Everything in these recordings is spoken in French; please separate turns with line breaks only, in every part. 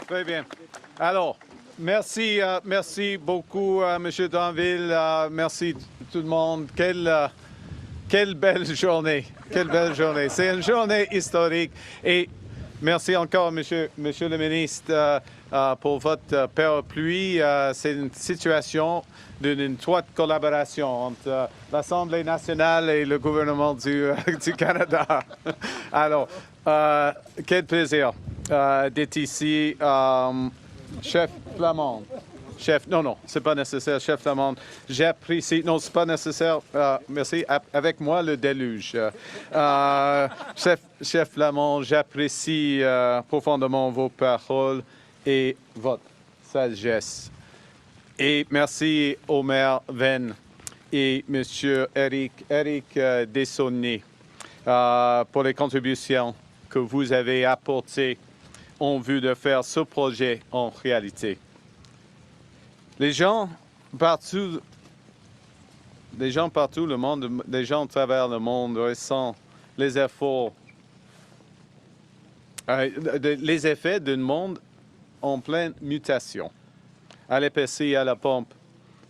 Très bien. Alors, merci, merci beaucoup, M. Danville. Merci tout le monde. Quelle belle journée. Quelle belle journée. C'est une journée historique. Et merci encore, Monsieur le ministre, pour votre parapluie. C'est une situation d'une étroite collaboration entre l'Assemblée nationale et le gouvernement du Canada. Alors, quel plaisir d'être ici. Chef Flamand. Non, c'est pas nécessaire, chef Flamand. J'apprécie, non, c'est pas nécessaire, merci, avec moi le déluge. Chef Flamand, j'apprécie profondément vos paroles et votre sagesse. Et merci au maire Venn et monsieur Eric Dessonnier pour les contributions que vous avez apportées en vue de faire ce projet en réalité. Les gens partout le monde, les gens à travers le monde ressentent les efforts, les effets d'un monde en pleine mutation, à l'épicerie, à la pompe,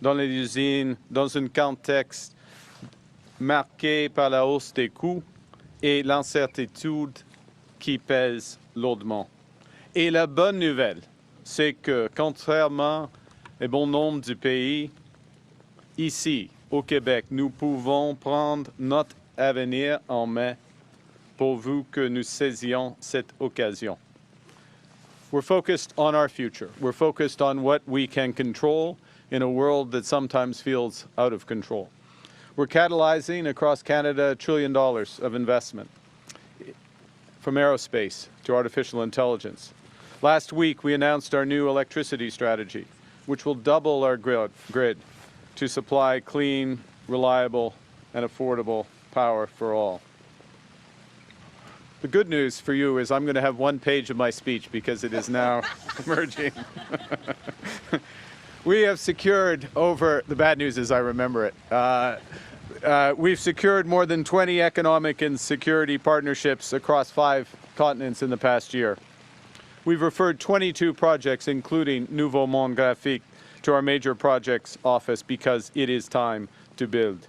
dans les usines, dans un contexte marqué par la hausse des coûts et l'incertitude qui pèse lourdement. Et la bonne nouvelle, c'est que contrairement au bon nombre du pays, ici, au Québec, nous pouvons prendre notre avenir en main pourvu que nous saisions cette occasion. We're focused on our future. We're focused on what we can control in a world that sometimes feels out of control. We're catalyzing across Canada $1 trillion of investment, from aerospace to artificial intelligence. Last week, we announced our new electricity strategy, which will double our grid to supply clean, reliable, and affordable power for all. The good news for you is I'm going to have one page of my speech because it is now emerging. We have secured over, the bad news is I remember it, we've secured more than 20 economic and security partnerships across 5 continents in the past year. We've referred 22 projects, including Nouveau, Monde, Graphite, to our major projects office because it is time to build.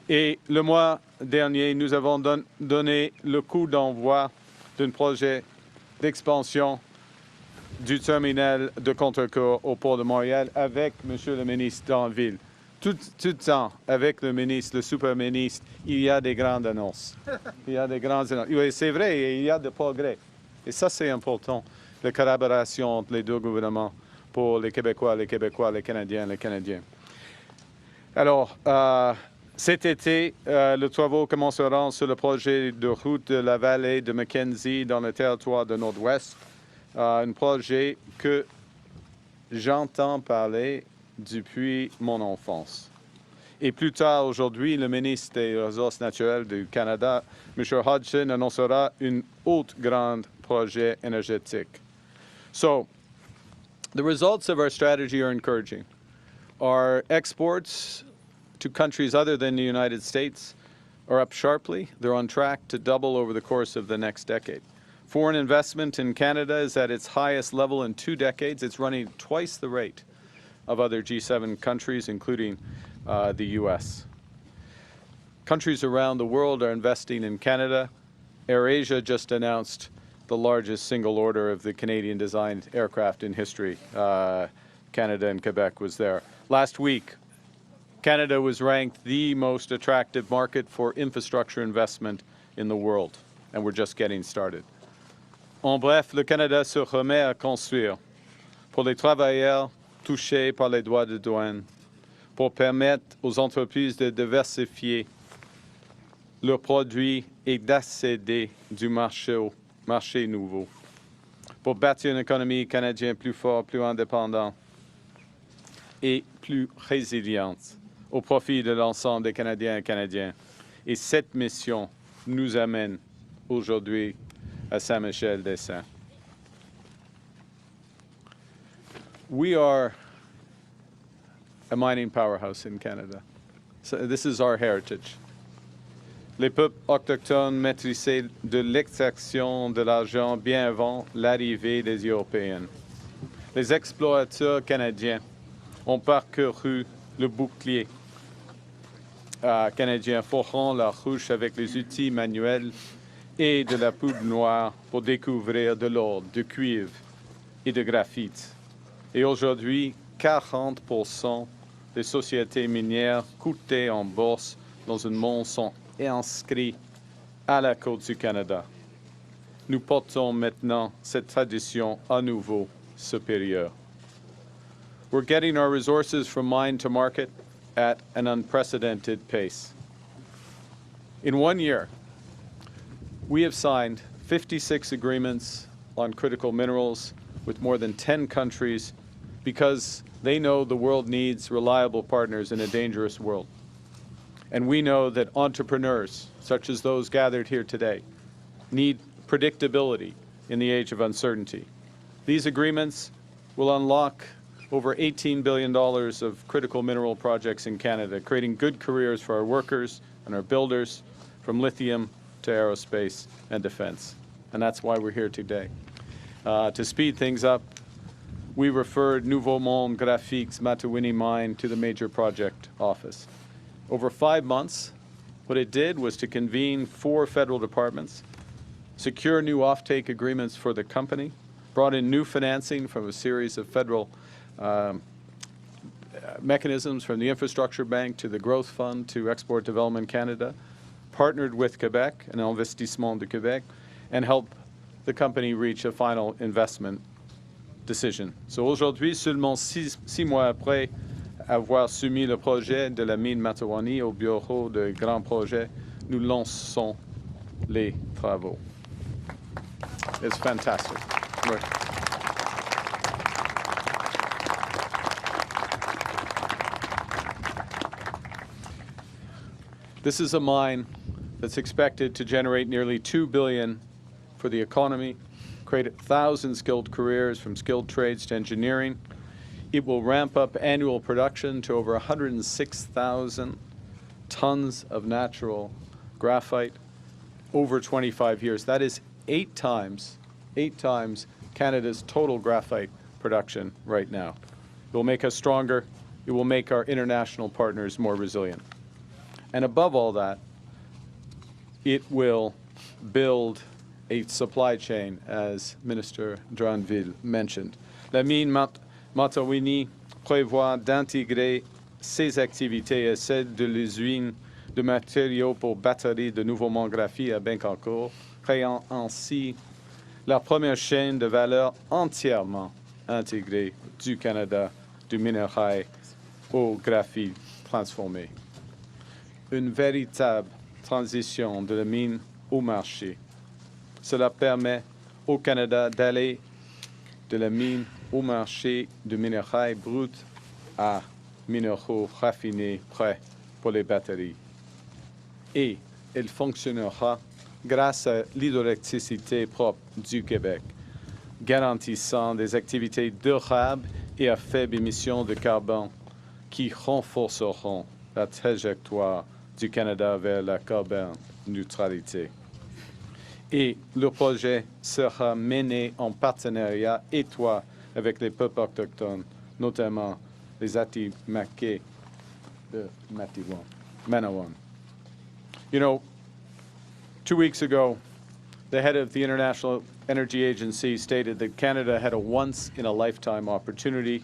Et le mois dernier, nous avons donné le coup d'envoi d'un projet d'expansion du terminal de Contrecoeur au port de Montréal avec M. le ministre Danville. Tout le temps, avec le ministre, le super-ministre, il y a des grandes annonces. Il y a des grandes annonces. Oui, c'est vrai, il y a des progrès. Et ça, c'est important. La collaboration entre les deux gouvernements pour les Québécois, les Canadiens, les Canadiens. Alors, cet été, les travaux commenceront sur le projet de route de la vallée de Mackenzie dans le territoire du Nord-Ouest. Un projet que j'entends parler depuis mon enfance. Et plus tard aujourd'hui, le ministre des Ressources naturelles du Canada, M. Hodgson, annoncera un autre grand projet énergétique. So, the results of our strategy are encouraging. Our exports to countries other than the United States are up sharply. They're on track to double over the course of the next decade. Foreign investment in Canada is at its highest level in 2 decades. It's running twice the rate of other G7 countries, including the U.S. Countries around the world are investing in Canada. AirAsia just announced the largest single order of the Canadian-designed aircraft in history. Canada and Quebec was there. Last week, Canada was ranked the most attractive market for infrastructure investment in the world, and we're just getting started. En bref, le Canada se remet à construire pour les travailleurs touchés par les droits de douane, pour permettre aux entreprises de diversifier leurs produits et d'accéder du marché nouveau, pour bâtir une économie canadienne plus forte, plus indépendante et plus résiliente au profit de l'ensemble des Canadiens et Canadiennes. Et cette mission nous amène aujourd'hui à Saint-Michel-des-Saints. We are a mining powerhouse in Canada. So this is our heritage. Les peuples autochtones maîtrisaient de l'extraction de l'argent bien avant l'arrivée des Européens. Les explorateurs canadiens ont parcouru le bouclier canadien, forant la couche avec les outils manuels et de la poudre noire pour découvrir de l'or, du cuivre et de graphite. Et aujourd'hui, 40% des sociétés minières cotées en bourse dans le monde sont inscrites à la Côte du Canada. Nous portons maintenant cette tradition à nouveau supérieure. We're getting our resources from mine to market at an unprecedented pace. In 1 year, we have signed 56 agreements on critical minerals with more than 10 countries because they know the world needs reliable partners in a dangerous world. And we know that entrepreneurs, such as those gathered here today, need predictability in the age of uncertainty. These agreements will unlock over $18 billion of critical mineral projects in Canada, creating good careers for our workers and our builders, from lithium to aerospace and defense. And that's why we're here today. To speed things up, we referred Nouveau Monde Graphite's Matawinie mine to the major project office. Over 5 months, what it did was to convene 4 federal departments, secure new offtake agreements for the company, brought in new financing from a series of federal mechanisms, from the Infrastructure Bank to the Growth Fund to Export Development Canada, partnered with Quebec and Investissement de Québec, and helped the company reach a final investment decision. So aujourd'hui, seulement 6 mois après avoir soumis le projet de la mine Matawinie au bureau de grands projets, nous lançons les travaux. It's fantastic. Right. This is a mine that's expected to generate nearly $2 billion for the economy, create 1,000 skilled careers from skilled trades to engineering. It will ramp up annual production to over 106,000 tons of natural graphite over 25 years. That is 8 times Canada's total graphite production right now. It will make us stronger. It will make our international partners more resilient. And above all that, it will build a supply chain, as Minister Dranville mentioned. La mine Matawinie prévoit d'intégrer ses activités et celles de l'usine de matériaux pour batteries de Nouveau Monde Graphite à Bécancour, créant ainsi la première chaîne de valeur entièrement intégrée du Canada, du minerai au graphite transformé. Une véritable transition de la mine au marché. Cela permet au Canada d'aller de la mine au marché de minerai brut à minéraux raffinés prêts pour les batteries. Et elle fonctionnera grâce à l'hydroélectricité propre du Québec, garantissant des activités durables et à faible émission de carbone qui renforceront la trajectoire du Canada vers la carbone neutralité. Et le projet sera mené en partenariat étroit avec les peuples autochtones, notamment les Atimakè de Manawan. You know, 2 weeks ago, the head of the International Energy Agency stated that Canada had a once-in-a-lifetime opportunity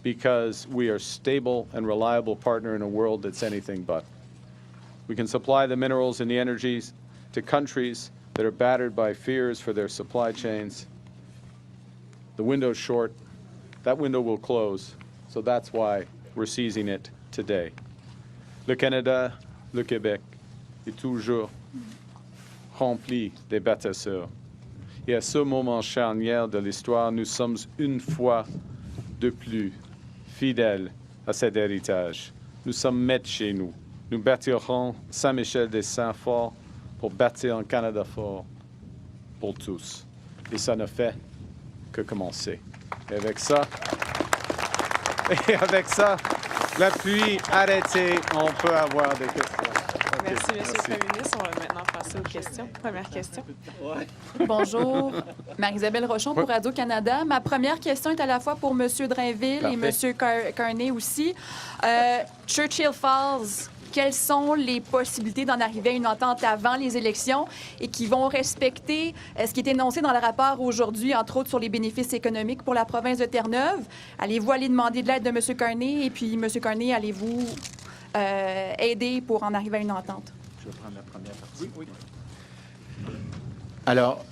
because we are a stable and reliable partner in a world that's anything but. We can supply the minerals and the energies to countries that are battered by fears for their supply chains. The window's short. That window will close, so that's why we're seizing it today. Le Canada, le Québec, est toujours rempli des bâtisseurs. Et à ce moment charnière de l'histoire, nous sommes une fois de plus fidèles à cet héritage. Nous sommes maîtres chez nous. Nous bâtirons Saint-Michel-des-Saints fort pour bâtir un Canada fort pour tous. Et ça ne fait que commencer. Et avec ça, la pluie arrêtée, on peut avoir des questions.
Merci, Monsieur le Premier ministre. On va maintenant passer aux questions. Première question.
Bonjour, Marie-Isabelle Rochon pour Radio-Canada. Ma première question est à la fois pour M. Drainville et M. Carney aussi. Churchill Falls, quelles sont les possibilités d'en arriver à une entente avant les élections et qui vont respecter ce qui est énoncé dans le rapport aujourd'hui, entre autres sur les bénéfices économiques pour la province de Terre-Neuve? Allez-vous aller demander de l'aide de M. Carney et puis, M. Carney, allez-vous aider pour en arriver à une entente?
Je vais prendre la première partie. Oui. Alors,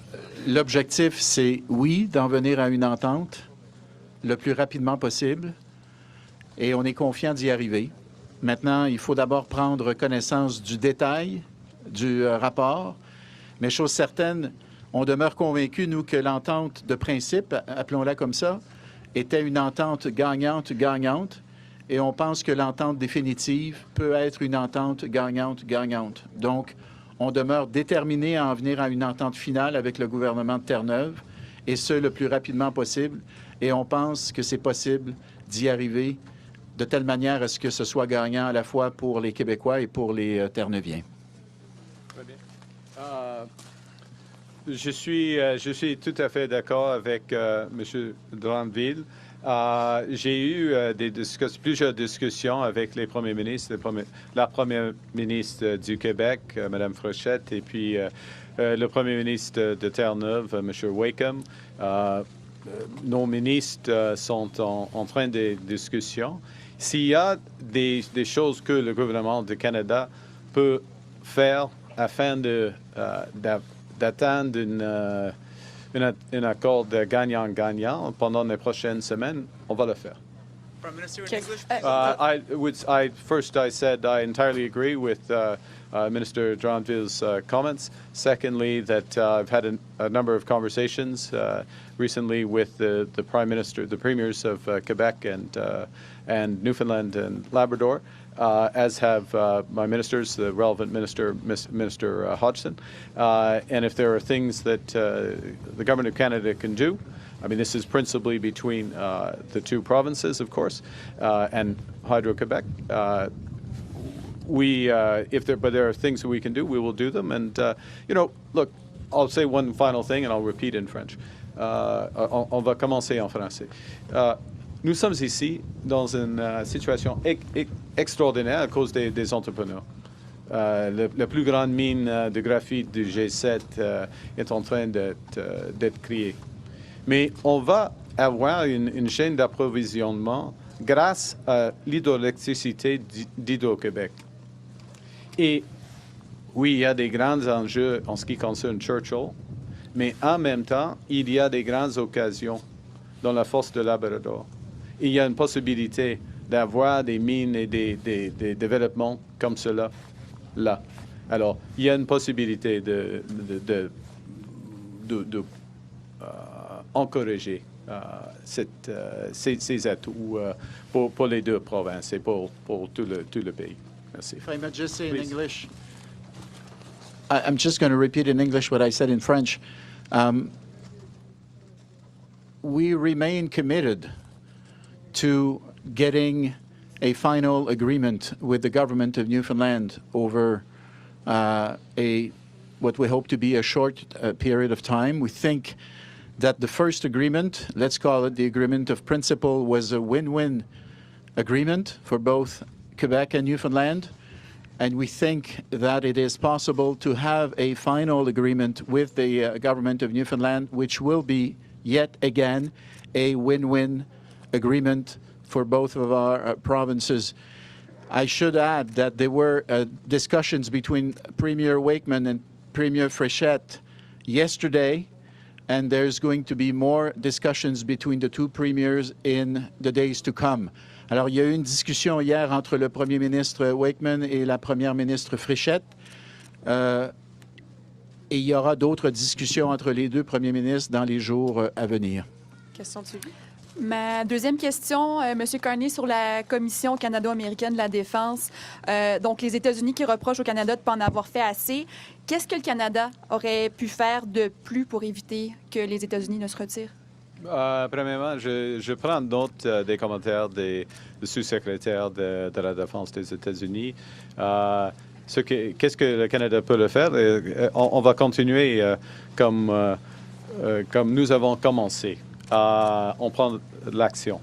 l'objectif, c'est, oui, d'en venir à une entente le plus rapidement possible et on est confiant d'y arriver. Maintenant, il faut d'abord prendre connaissance du détail du rapport, mais chose certaine, on demeure convaincus, nous, que l'entente de principe, appelons-la comme ça, était une entente gagnante-gagnante, et on pense que l'entente définitive peut être une entente gagnante-gagnante. Donc, on demeure déterminé à en venir à une entente finale avec le gouvernement de Terre-Neuve, et ce, le plus rapidement possible, et on pense que c'est possible d'y arriver de telle manière à ce que ce soit gagnant à la fois pour les Québécois et pour les Terre-Neuviens.
Très bien. Je suis tout à fait d'accord avec M. Drainville. J'ai eu plusieurs discussions avec les premiers ministres, la première ministre du Québec, Mme Fréchette, et puis le premier ministre de Terre-Neuve, M. Wakeham. Nos ministres sont en train de discussions. S'il y a des choses que le gouvernement du Canada peut faire afin d'atteindre un accord gagnant-gagnant pendant les prochaines semaines, on va le faire.
Prime Minister, in English.
First, I said I entirely agree with Minister Drainville's comments. Secondly, that I've had a number of conversations recently with the Prime Minister, the Premiers of Quebec and Newfoundland and Labrador, as have my ministers, the relevant minister, Minister Hodgson. And if there are things that the Government of Canada can do, I mean, this is principally between the two provinces, of course, and Hydro-Quebec. But there are things that we can do, we will do them. And, look, I'll say one final thing, and I'll repeat in French. On va commencer en français. Nous sommes ici dans une situation extraordinaire à cause des entrepreneurs. La plus grande mine de graphite du G7 est en train d'être créée. Mais on va avoir une chaîne d'approvisionnement grâce à l'hydroélectricité d'Hydro-Québec. Et oui, il y a des grands enjeux en ce qui concerne Churchill, mais en même temps, il y a des grandes occasions dans la force de Labrador. Il y a une possibilité d'avoir des mines et des développements comme cela là. Alors, il y a une possibilité de encourager ces atouts pour les deux provinces et pour tout le pays. Merci.
If I may just say in English, I'm just going to repeat in English what I said in French. We remain committed to getting a final agreement with the government of Newfoundland over what we hope to be a short period of time. We think that the first agreement, let's call it the agreement of principle, was a win-win agreement for both Quebec and Newfoundland. And we think that it is possible to have a final agreement with the government of Newfoundland, which will be, yet again, a win-win agreement for both of our provinces. I should add that there were discussions between Premier Wakeman and Premier Fréchette yesterday, and there's going to be more discussions between the two premiers in the days to come. Alors, il y a eu une discussion hier entre le premier ministre Wakeman et la première ministre Fréchette. Et il y aura d'autres discussions entre les deux premiers ministres dans les jours à venir.
Question de suivi.
Ma deuxième question, M. Carney, sur la Commission canado-américaine de la défense. Donc, les États-Unis qui reprochent au Canada de ne pas en avoir fait assez. Qu'est-ce que le Canada aurait pu faire de plus pour éviter que les États-Unis ne se retirent?
Premièrement, je prends note des commentaires du sous-secrétaire de la Défense des États-Unis. qu'est-ce que le Canada peut le faire? On va continuer comme nous avons commencé. On prend de l'action.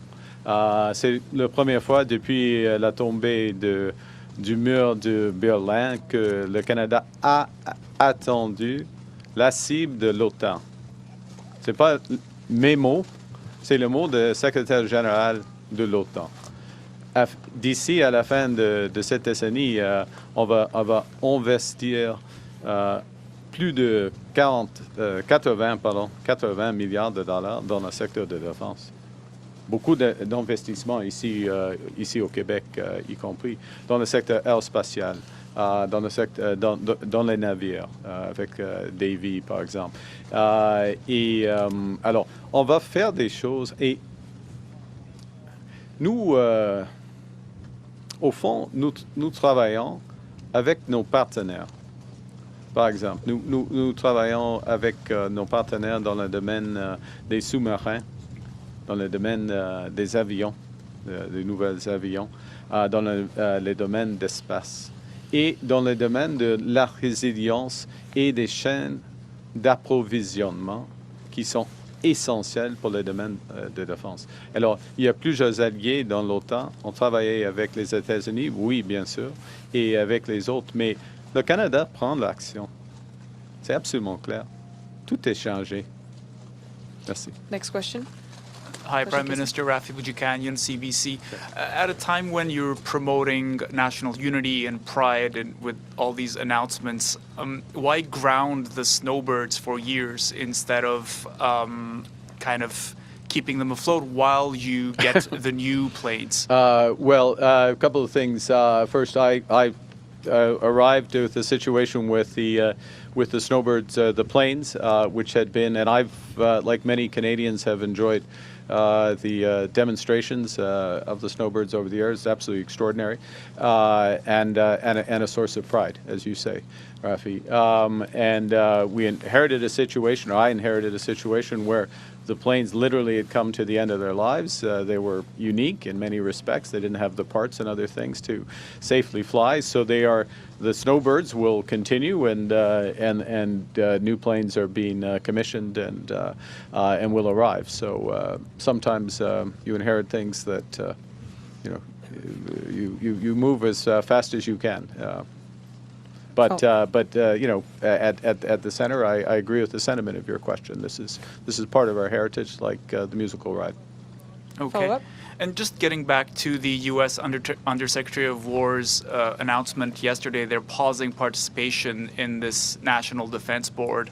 C'est la première fois depuis la tombée du mur de Berlin que le Canada a attendu la cible de l'OTAN. Ce n'est pas mes mots, c'est le mot du secrétaire général de l'OTAN. D'ici à la fin de cette décennie, on va investir plus de 80 milliards de dollars dans le secteur de défense. Beaucoup d'investissements ici au Québec, y compris dans le secteur aérospatial, dans les navires, avec Davy, par exemple. Alors, on va faire des choses et nous, au fond, nous travaillons avec nos partenaires. Par exemple, nous travaillons avec nos partenaires dans le domaine des sous-marins, dans le domaine des avions, des nouveaux avions, dans les domaines d'espace et dans le domaine de la résilience et des chaînes d'approvisionnement qui sont essentielles pour le domaine de défense. Alors, il y a plusieurs alliés dans l'OTAN. On travaillait avec les États-Unis, oui, bien sûr, et avec les autres, mais le Canada prend l'action. C'est absolument clair. Tout est changé. Merci.
Next question.
Hi, Prime Minister Rafi Boudjikanian, CBC. At a time when you're promoting national unity and pride and with all these announcements, why ground the snowbirds for years instead of kind of keeping them afloat while you get the new planes?
Well, a couple of things. First, I arrived with the situation with the snowbirds, the planes, which had been, and I've, like many Canadians, have enjoyed the demonstrations of the snowbirds over the years. It's absolutely extraordinary, and a source of pride, as you say, Rafi. We inherited a situation, or I inherited a situation where the planes literally had come to the end of their lives. They were unique in many respects. They didn't have the parts and other things to safely fly. So the snowbirds will continue, and new planes are being commissioned and will arrive. So sometimes you inherit things that you move as fast as you can. But you know, at the center, I agree with the sentiment of your question. This is part of our heritage, like the musical ride.
Okay.
Follow-up?
And just getting back to the U.S. Undersecretary of War's announcement yesterday, they're pausing participation in this National Defense Board.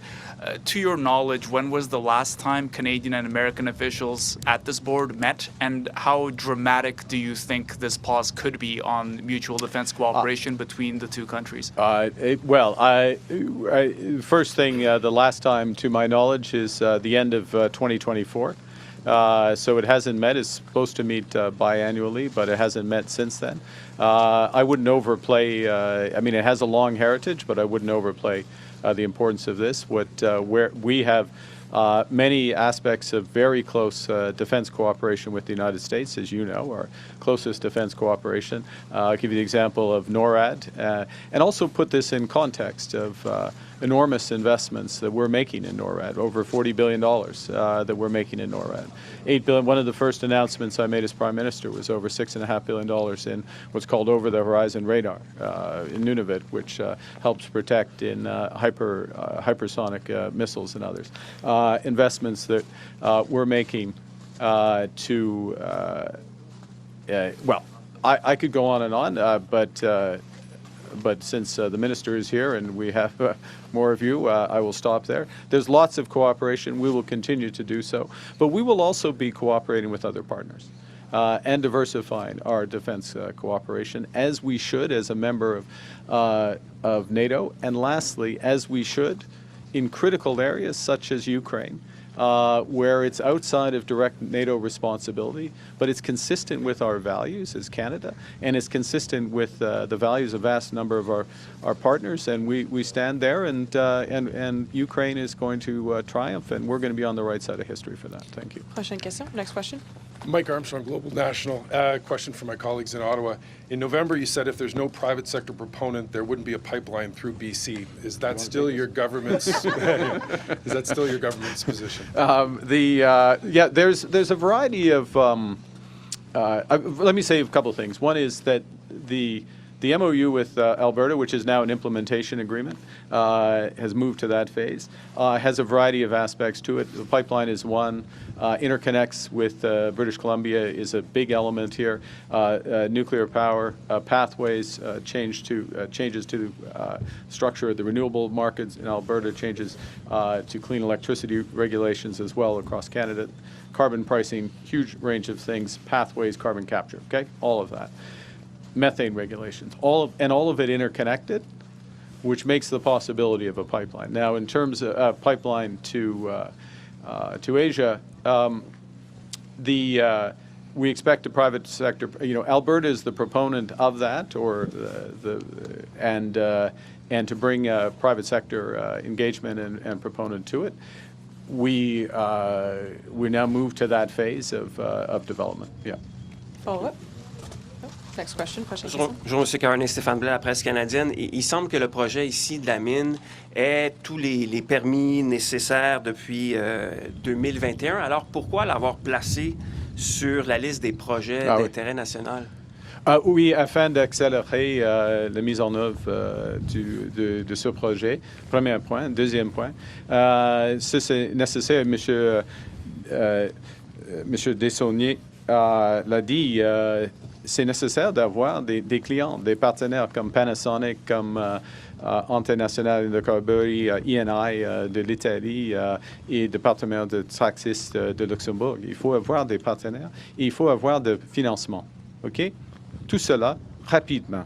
To your knowledge, when was the last time Canadian and American officials at this board met, and how dramatic do you think this pause could be on mutual defense cooperation between the two countries?
First thing, the last time, to my knowledge, is the end of 2024. So it hasn't met. It's supposed to meet biannually, but it hasn't met since then. I wouldn't overplay. I mean, it has a long heritage, but I wouldn't overplay the importance of this. Where we have many aspects of very close defense cooperation with the United States, as you know, our closest defense cooperation. I'll give you the example of NORAD, and also put this in context of enormous investments that we're making in NORAD, over $40 billion that we're making in NORAD. $8 billion. One of the first announcements I made as Prime Minister was over $6.5 billion in what's called over-the-horizon radar in Nunavut, which helps protect in hypersonic missiles and others. Investments that we're making to, well, I could go on and on, but since the minister is here and we have more of you, I will stop there. There's lots of cooperation. We will continue to do so. But we will also be cooperating with other partners and diversifying our defense cooperation, as we should as a member of NATO. And lastly, as we should in critical areas such as Ukraine, where it's outside of direct NATO responsibility, but it's consistent with our values as Canada, and it's consistent with the values of a vast number of our partners, and we stand there, and Ukraine is going to triumph, and we're going to be on the right side of history for that. Thank you.
Prochaine question. Next question.
Mike Armstrong, Global National. Question for my colleagues in Ottawa. In November, you said if there's no private sector proponent, there wouldn't be a pipeline through BC. Is that still your government's? Is that still your government's position?
Yeah, there's a variety of. Let me say a couple of things. One is that the MOU with Alberta, which is now an implementation agreement, has moved to that phase, has a variety of aspects to it. The pipeline is one. Interconnects with British Columbia is a big element here. Nuclear power, pathways, changes to structure of the renewable markets in Alberta, changes to clean electricity regulations as well across Canada. Carbon pricing, huge range of things, pathways, carbon capture, okay? All of that. Methane regulations, all of it interconnected, which makes the possibility of a pipeline. Now, in terms of pipeline to Asia, we expect the private sector. Alberta is the proponent of that, or and to bring private sector engagement and proponent to it. We now move to that phase of development. Yeah.
Follow-up. Next question. Prochaine question.
Bonjour, M. Carney, Stéphane Blais, à la presse canadienne. Il semble que le projet ici de la mine ait tous les permis nécessaires depuis 2021. Alors, pourquoi l'avoir placé sur la liste des projets d'intérêt national?
Oui, afin d'accélérer la mise en œuvre de ce projet. Premier point. Deuxième point, c'est nécessaire, Monsieur Dessaulniers l'a dit, c'est nécessaire d'avoir des clients, des partenaires comme Panasonic, comme International Intercovery, ENI de l'Italie et le département de Traxis de Luxembourg. Il faut avoir des partenaires et il faut avoir de financement. OK? Tout cela rapidement.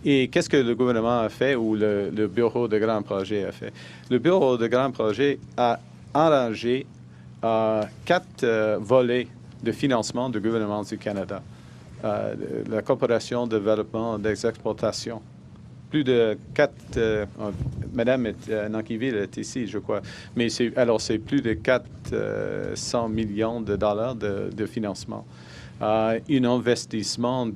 Et qu'est-ce que le gouvernement a fait ou le Bureau de grands projets a fait? Le Bureau de grands projets a arrangé 4 volets de financement du gouvernement du Canada. La coopération, développement, des exportations. Plus de 4... Madame Nankiville est ici, je crois. Mais c'est plus de 400 millions de dollars de financement. Un investissement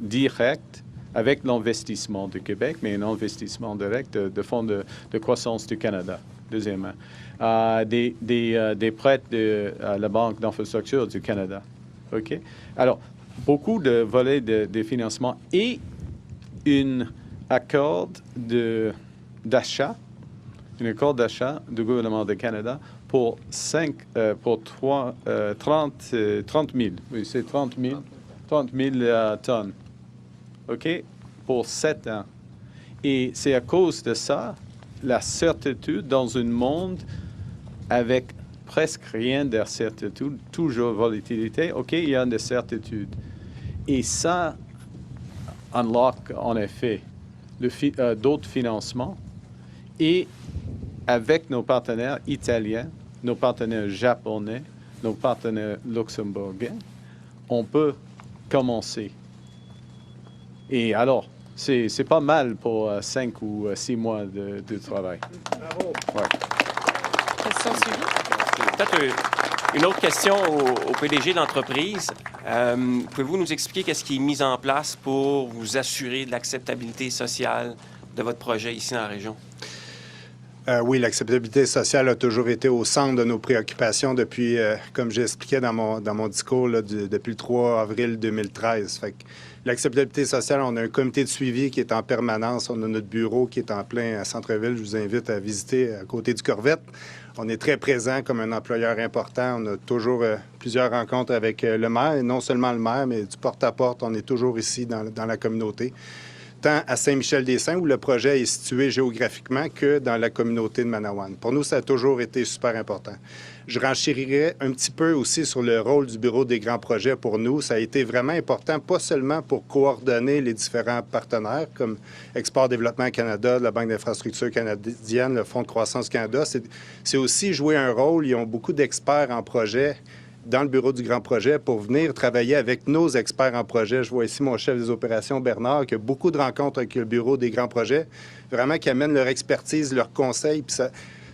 direct avec l'investissement du Québec, mais un investissement direct de fonds de croissance du Canada, deuxièmement. Des prêts de la Banque d'infrastructure du Canada. OK? Alors, beaucoup de volets de financement et un accord d'achat du gouvernement du Canada pour 30 000. Oui, c'est 30 000 tonnes. OK? Pour 7 ans. Et c'est à cause de ça, la certitude dans un monde avec presque rien d'incertitude, toujours volatilité. OK, il y a une certitude. Et ça unlock, en effet, d'autres financements. Et avec nos partenaires italiens, nos partenaires japonais, nos partenaires luxembourgeois, on peut commencer. Et alors, c'est pas mal pour 5 ou 6 mois de travail. Bravo. Ouais.
Question suivie.
Peut-être une autre question au PDG de l'entreprise. Pouvez-vous nous expliquer qu'est-ce qui est mis en place pour vous assurer de l'acceptabilité sociale de votre projet ici dans la région?
Oui, l'acceptabilité sociale a toujours été au centre de nos préoccupations depuis, comme j'expliquais dans mon discours, là, depuis le 3 avril 2013. Fait que l'acceptabilité sociale, on a un comité de suivi qui est en permanence. On a notre bureau qui est en plein centre-ville. Je vous invite à visiter à côté du Corvette. On est très présent comme un employeur important. On a toujours plusieurs rencontres avec le maire, et non seulement le maire, mais du porte-à-porte. On est toujours ici dans la communauté, tant à Saint-Michel-des-Saints, où le projet est situé géographiquement, que dans la communauté de Manawane. Pour nous, ça a toujours été super important. Je renchérirais un petit peu aussi sur le rôle du Bureau des grands projets pour nous. Ça a été vraiment important, pas seulement pour coordonner les différents partenaires, comme Export Développement Canada, la Banque d'infrastructure canadienne, le Fonds de croissance Canada. C'est aussi jouer un rôle. Ils ont beaucoup d'experts en projet dans le bureau du grand projet pour venir travailler avec nos experts en projet. Je vois ici mon chef des opérations, Bernard, qui a beaucoup de rencontres avec le bureau des grands projets, vraiment qui amènent leur expertise, leurs conseils. Puis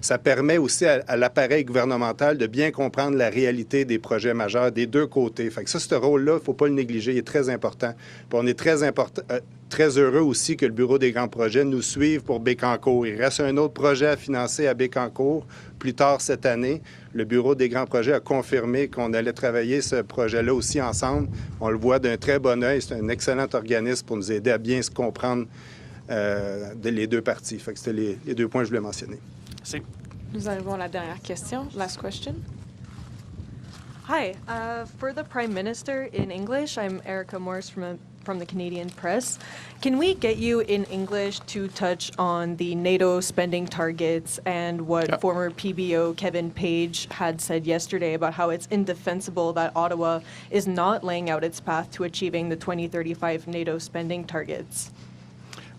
Ça permet aussi à l'appareil gouvernemental de bien comprendre la réalité des projets majeurs des deux côtés. Fait que ça, ce rôle-là, il ne faut pas le négliger, il est très important. Puis on est très heureux aussi que le Bureau des grands projets nous suive pour Bécancour. Il reste un autre projet à financer à Bécancour plus tard cette année. Le Bureau des grands projets a confirmé qu'on allait travailler ce projet-là aussi ensemble. On le voit d'un très bon œil. C'est un excellent organisme pour nous aider à bien se comprendre les deux parties. Fait que c'était les deux points que je voulais mentionner.
Merci.
Nous arrivons à la dernière question. Last question.
Hi, for the Prime Minister in English, I'm Erica Morris from the Canadian Press. Can we get you in English to touch on the NATO spending targets and what former PBO Kevin Page had said yesterday about how it's indefensible that Ottawa is not laying out its path to achieving the 2035 NATO spending targets?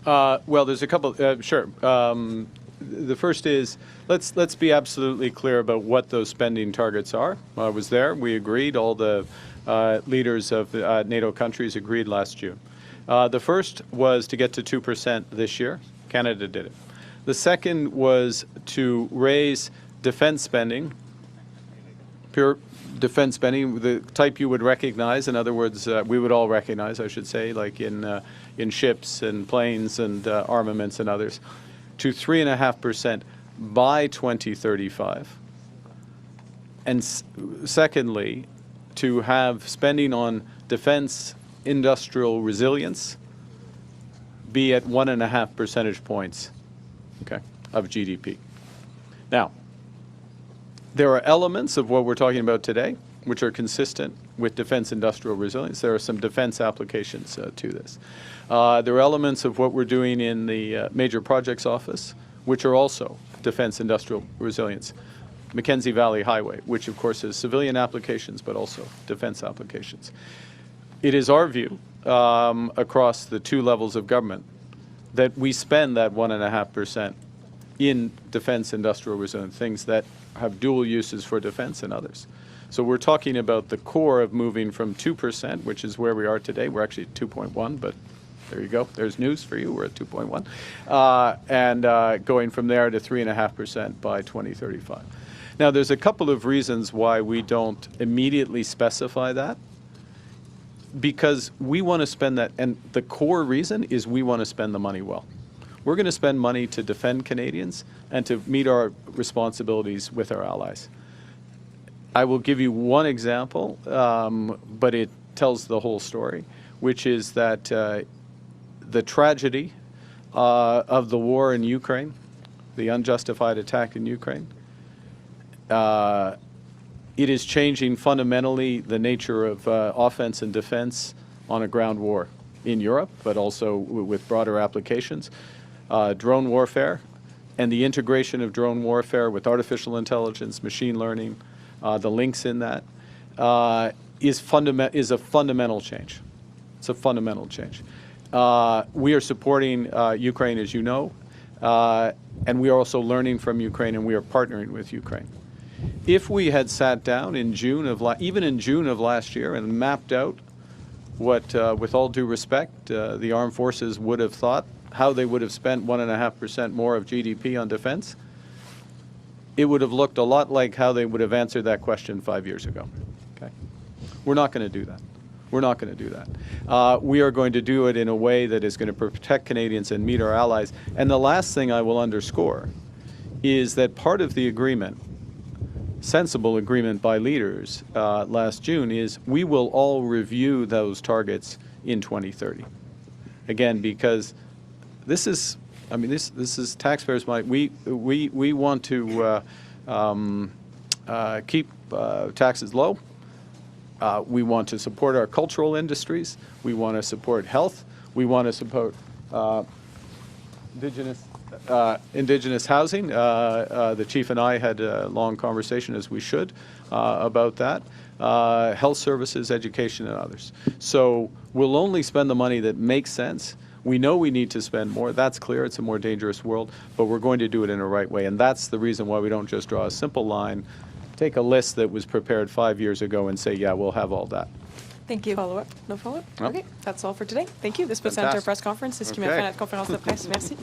Well, there's a couple. Sure. The first is let's be absolutely clear about what those spending targets are. I was there. We agreed. All the leaders of NATO countries agreed last June. The first was to get to 2% this year. Canada did it. The second was to raise defense spending, pure defense spending, the type you would recognize. In other words, we would all recognize, I should say, like in ships and planes and armaments and others, to 3.5% by 2035. And secondly, to have spending on defense industrial resilience be at 1.5 percentage points, okay, of GDP. Now, there are elements of what we're talking about today which are consistent with defense industrial resilience. There are some defense applications to this. There are elements of what we're doing in the Major Projects Office, which are also defense industrial resilience. Mackenzie Valley Highway, which of course has civilian applications, but also defense applications. It is our view across the two levels of government that we spend that 1.5% in defense industrial resilience, things that have dual uses for defense and others. So we're talking about the core of moving from 2%, which is where we are today. We're actually at 2.1, but there you go. There's news for you. We're at 2.1. And going from there to 3.5% by 2035. Now, there's a couple of reasons why we don't immediately specify that. Because we want to spend that, and the core reason is we want to spend the money well. We're going to spend money to defend Canadians and to meet our responsibilities with our allies. I will give you one example, but it tells the whole story, which is that the tragedy of the war in Ukraine, the unjustified attack in Ukraine, it is changing fundamentally the nature of offense and defense on a ground war in Europe, but also with broader applications. Drone warfare and the integration of drone warfare with artificial intelligence, machine learning, the links in that is a fundamental change. It's a fundamental change. We are supporting Ukraine, as you know, and we are also learning from Ukraine, and we are partnering with Ukraine. If we had sat down in June of even in June of last year and mapped out what, with all due respect, the armed forces would have thought, how they would have spent 1.5% more of GDP on defense, it would have looked a lot like how they would have answered that question 5 years ago. Okay, we're not going to do that. We're not going to do that. We are going to do it in a way that is going to protect Canadians and meet our allies. And the last thing I will underscore is that part of the agreement, sensible agreement by leaders last June, is we will all review those targets in 2030. Again, because this is, I mean, this is taxpayers' money. We want to keep taxes low. We want to support our cultural industries. We want to support health. We want to support Indigenous housing. The Chief and I had a long conversation, as we should, about that. Health services, education, and others. So we'll only spend the money that makes sense. We know we need to spend more. That's clear. It's a more dangerous world, but we're going to do it in a right way. And that's the reason why we don't just draw a simple line, take a list that was prepared 5 years ago and say, yeah, we'll have all that.
Thank you. Follow-up? No follow-up?
No.
Okay, that's all for today. Thank you. This puts an end to our press conference. C'est ce qui met fin à la conférence de presse. Merci.